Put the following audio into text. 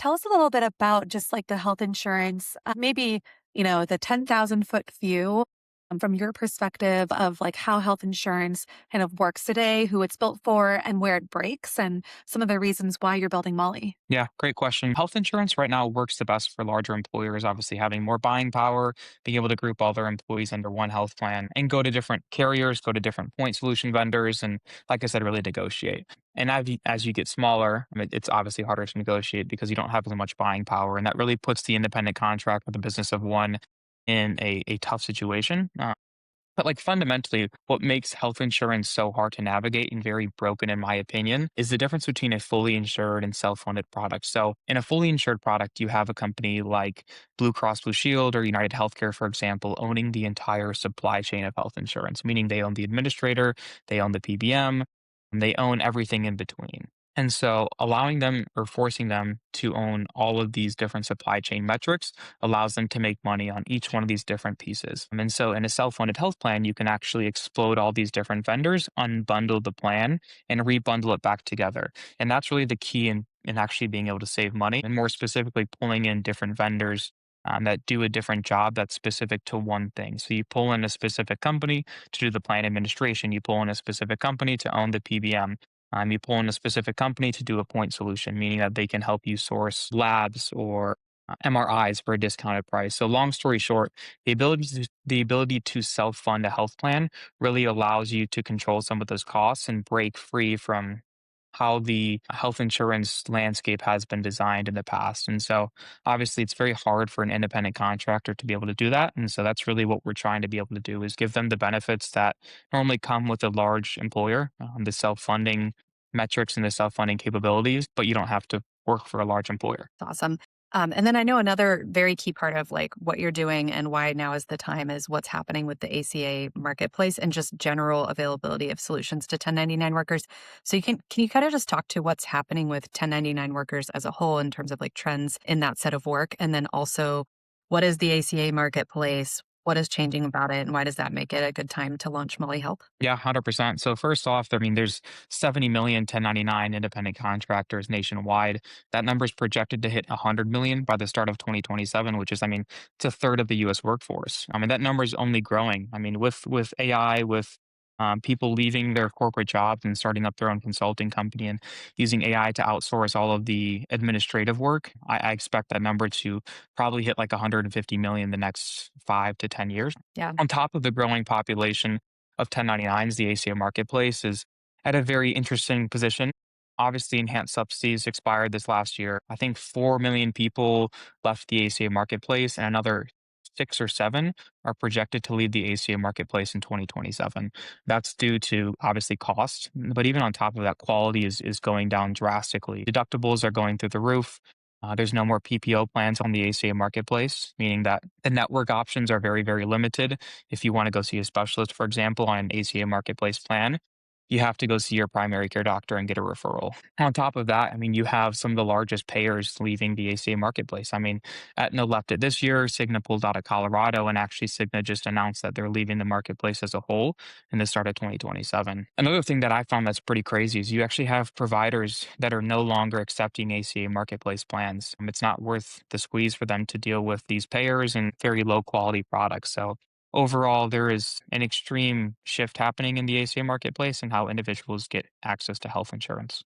tell us a little bit about just like the health insurance, maybe, the 10,000-foot view from your perspective of like how health insurance kind of works today, who it's built for, and where it breaks, and some of the reasons why you're building Molly. Yeah, great question. Health insurance right now works the best for larger employers, obviously having more buying power, being able to group all their employees under one health plan and go to different carriers, go to different point solution vendors, and like I said, really negotiate. And as you get smaller, I mean, it's obviously harder to negotiate because you don't have as much buying power. And that really puts the independent contractor, the business of one, in a tough situation. But like fundamentally, what makes health insurance so hard to navigate and very broken, in my opinion, is the difference between a fully insured and self-funded product. So in a fully insured product, you have a company like Blue Cross Blue Shield or United Healthcare, for example, owning the entire supply chain of health insurance, meaning they own the administrator, they own the PBM, and they own everything in between. And so allowing them or forcing them to own all of these different supply chain metrics allows them to make money on each one of these different pieces. And so in a self-funded health plan, you can actually explode all these different vendors, unbundle the plan, and rebundle it back together. And that's really the key in actually being able to save money and more specifically pulling in different vendors that do a different job that's specific to one thing. So you pull in a specific company to do the plan administration, you pull in a specific company to own the PBM. You pull in a specific company to do a point solution, meaning that they can help you source labs or MRIs for a discounted price. So long story short, the ability to self-fund a health plan really allows you to control some of those costs and break free from how the health insurance landscape has been designed in the past. And so obviously it's very hard for an independent contractor to be able to do that. And so that's really what we're trying to be able to do is give them the benefits that normally come with a large employer, the self-funding metrics and the self-funding capabilities, but you don't have to work for a large employer. Awesome. And then I know another very key part of like what you're doing and why now is the time is what's happening with the ACA marketplace and just general availability of solutions to 1099 workers. So can you kind of just talk to what's happening with 1099 workers as a whole in terms of like trends in that set of work, and then also what is the ACA marketplace? What is changing about it, and why does that make it a good time to launch Molly Health? Yeah, 100%. So first off, I mean, there's 70 million 1099 independent contractors nationwide. That number is projected to hit 100 million by the start of 2027, which is, I mean, it's a third of the U.S. workforce. I mean, that number is only growing. I mean, with AI, with people leaving their corporate jobs and starting up their own consulting company and using AI to outsource all of the administrative work, I expect that number to probably hit like 150 million the next 5 to 10 years. Yeah. On top of the growing population of 1099s, the ACA marketplace is at a very interesting position. Obviously, enhanced subsidies expired this last year. I think 4 million people left the ACA marketplace, and another 6 or 7 are projected to leave the ACA marketplace in 2027. That's due to obviously cost, but even on top of that, quality is going down drastically. Deductibles are going through the roof. There's no more PPO plans on the ACA marketplace, meaning that the network options are very, very limited. If you want to go see a specialist, for example, on an ACA marketplace plan, you have to go see your primary care doctor and get a referral. On top of that, I mean, you have some of the largest payers leaving the ACA marketplace. I mean, Aetna left it this year, Cigna pulled out of Colorado, and actually Cigna just announced that they're leaving the marketplace as a whole in the start of 2027. Another thing that I found that's pretty crazy is you actually have providers that are no longer accepting ACA marketplace plans. It's not worth the squeeze for them to deal with these payers and very low quality products. So overall, there is an extreme shift happening in the ACA marketplace and how individuals get access to health insurance.